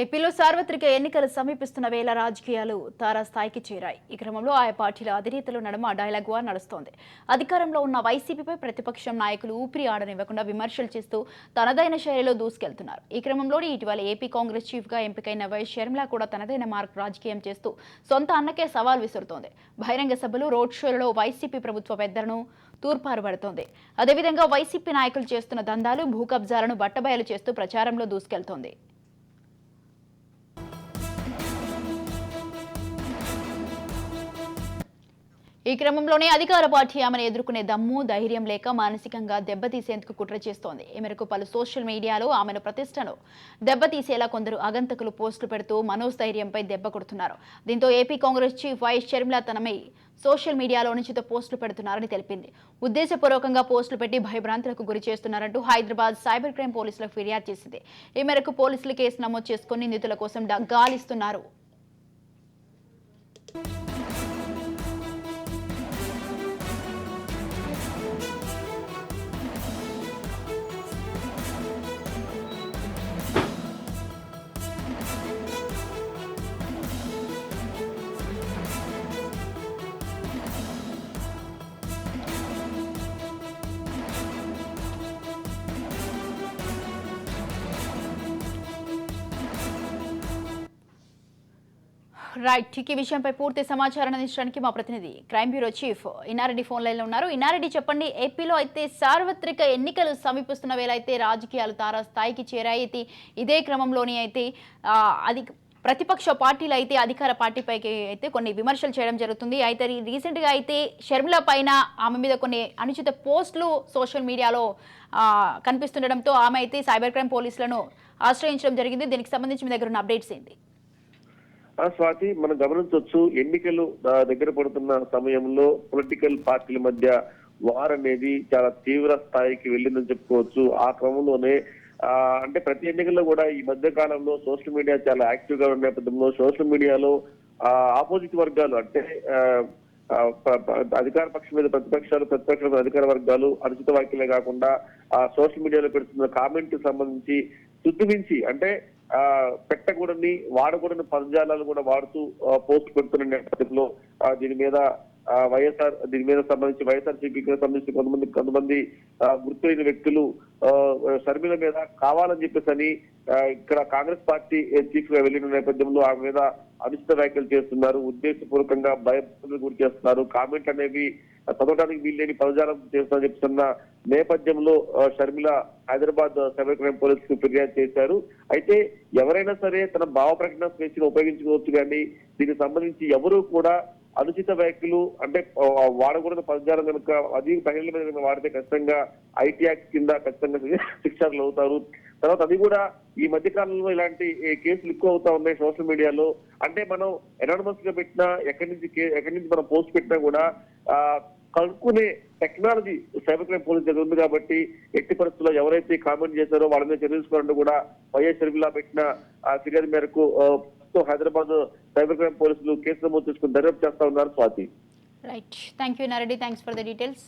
ఏపీలో సార్వత్రిక ఎన్నికలు సమీపిస్తున్న వేళ రాజకీయాలు తారాస్థాయికి చేరాయి. ఈ క్రమంలో ఆయా పార్టీల అధినేతల నడుమ డైలాగ్ వార్ నడుస్తోంది. అధికారంలో ఉన్న వైసీపీపై ప్రతిపక్షం నాయకులు ఊపిరి ఆడనివ్వకుండా విమర్శలు చేస్తూ తనదైన శైలిలో దూసుకెళ్తున్నారు. ఈ క్రమంలోనే ఇటీవల ఏపీ కాంగ్రెస్ చీఫ్ గా ఎంపికైన వైఎస్ షర్మిల కూడా తనదైన మార్క్ రాజకీయం చేస్తూ సొంత అన్నకే సవాల్ విసురుతోంది. బహిరంగ సభలు, రోడ్ షోలలో వైసీపీ ప్రభుత్వ పెద్దలను తూర్పారుపడుతోంది. అదేవిధంగా వైసీపీ నాయకులు చేస్తున్న దందాలు, భూ కబ్జాలను బట్టబయలు చేస్తూ ప్రచారంలో దూసుకెళ్తోంది. ఈ క్రమంలోనే అధికార పార్టీ ఆమెను ఎదుర్కొనే దమ్ము, ధైర్యం లేక మానసికంగా దెబ్బతీసేందుకు కుట్ర చేస్తోంది. ఈ మేరకు పలు సోషల్ మీడియాలో ఆమెను ప్రతిష్టను దెబ్బతీసేలా కొందరు అగంతకులు పోస్టులు పెడుతూ మనోస్థైర్యంపై దెబ్బ కొడుతున్నారు. దీంతో AP Congress chief YS Sharmila తనపై సోషల్ మీడియాలో అనుచిత పోస్టులు పెడుతున్నారని తెలిపింది. ఉద్దేశపూర్వకంగా పోస్టులు పెట్టి భయభ్రాంతులకు గురి చేస్తున్నారంటూ హైదరాబాద్ సైబర్ క్రైమ్ పోలీసులకు ఫిర్యాదు చేసింది. ఈ మేరకు పోలీసులు కేసు నమోదు చేసుకుని నిందితుల కోసం గాలిస్తున్నారు. రైట్, ఈ విషయంపై పూర్తి సమాచారం అందించడానికి మా ప్రతినిధి crime bureau chief Inna Reddy phone లైన్లో ఉన్నారు. ఇన్నారెడ్డి, చెప్పండి, ఏపీలో అయితే సార్వత్రిక ఎన్నికలు సమీపిస్తున్న వేళ అయితే రాజకీయాలు తారాస్థాయికి చేరాయి. ఇదే క్రమంలోనే అయితే అది ప్రతిపక్ష పార్టీలు అయితే అధికార పార్టీపైకి అయితే కొన్ని విమర్శలు చేయడం జరుగుతుంది. అయితే రీసెంట్గా అయితే షర్మిల పైన ఆమె మీద కొన్ని అనుచిత పోస్టులు సోషల్ మీడియాలో కనిపిస్తుండడంతో ఆమె అయితే సైబర్ క్రైమ్ పోలీసులను ఆశ్రయించడం జరిగింది. దీనికి సంబంధించి మీ దగ్గర ఉన్న అప్డేట్స్ ఏంటి? స్వాతి, మనం గమనించవచ్చు, ఎన్నికలు దగ్గర పడుతున్న సమయంలో పొలిటికల్ పార్టీల మధ్య వార్ అనేది చాలా తీవ్ర స్థాయికి వెళ్ళిందని చెప్పుకోవచ్చు. ఆ క్రమంలోనే అంటే ప్రతి ఎన్నికల్లో కూడా ఈ మధ్య కాలంలో సోషల్ మీడియా చాలా యాక్టివ్ గా ఉన్న నేపథ్యంలో సోషల్ మీడియాలో ఆపోజిట్ వర్గాలు అంటే అధికార పక్షం మీద ప్రతిపక్షాలు, ప్రతిపక్షాల మీద అధికార వర్గాలు అనుచిత వ్యాఖ్యలే కాకుండా సోషల్ మీడియాలో పెడుతున్న కామెంట్ కి సంబంధించి శుద్ధిమించి అంటే పెట్టకూడని, వాడకూడని పదజాలాలు కూడా వాడుతూ పోస్ట్ పెడుతున్న నేపథ్యంలో దీని మీద సంబంధించి వైఎస్ఆర్సీపీకి సంబంధించి కొంతమంది గుర్తులైన వ్యక్తులు షర్మిల మీద కావాలని చెప్పేసి ఇక్కడ కాంగ్రెస్ పార్టీ చీఫ్ గా వెళ్లిన నేపథ్యంలో ఆమె మీద అనుచిత వ్యాఖ్యలు చేస్తున్నారు. ఉద్దేశపూర్వకంగా భయభ్రాంతులకు గురి చేస్తున్నారు. కామెంట్ అనేవి చదవడానికి వీల్లేని పదజాలం చేస్తారని చెప్తున్న నేపథ్యంలో షర్మిల హైదరాబాద్ సైబర్ క్రైమ్ పోలీసుకు ఫిర్యాదు చేశారు. అయితే ఎవరైనా సరే తన భావ ప్రకటన స్వేచ్ఛను ఉపయోగించుకోవచ్చు, కానీ దీనికి సంబంధించి ఎవరు కూడా అనుచిత వ్యాఖ్యలు అంటే వాడకూడని పదజాలం కనుక అది మహిళల మీద వాడితే ఖచ్చితంగా ఐటీ యాక్ట్ కింద ఖచ్చితంగా శిక్షలు అవుతారు. తర్వాత అది కూడా ఈ మధ్య కాలంలో ఇలాంటి కేసులు ఎక్కువ అవుతా ఉన్నాయి సోషల్ మీడియాలో. అంటే మనం ఎనానమస్ గా పెట్టినా ఎక్కడి నుంచి మనం పోస్ట్ పెట్టినా కూడా కనుక్కునే టెక్నాలజీ సైబర్ క్రైమ్ పోలీస్ దగ్గర ఉంది. కాబట్టి ఎట్టి పరిస్థితుల్లో ఎవరైతే కామెంట్ చేశారో వాళ్ళ మీద చర్యలు తీసుకోవాలంటూ కూడా వైఎస్ షర్మిల పెట్టిన ఫిర్యాదు మేరకు హైదరాబాద్ సైబర్ క్రైమ్ పోలీసులు కేసు నమోదు చేసుకుని దర్యాప్తు చేస్తా ఉన్నారు. Swathi, right, thank you Nareddy, thanks for the details.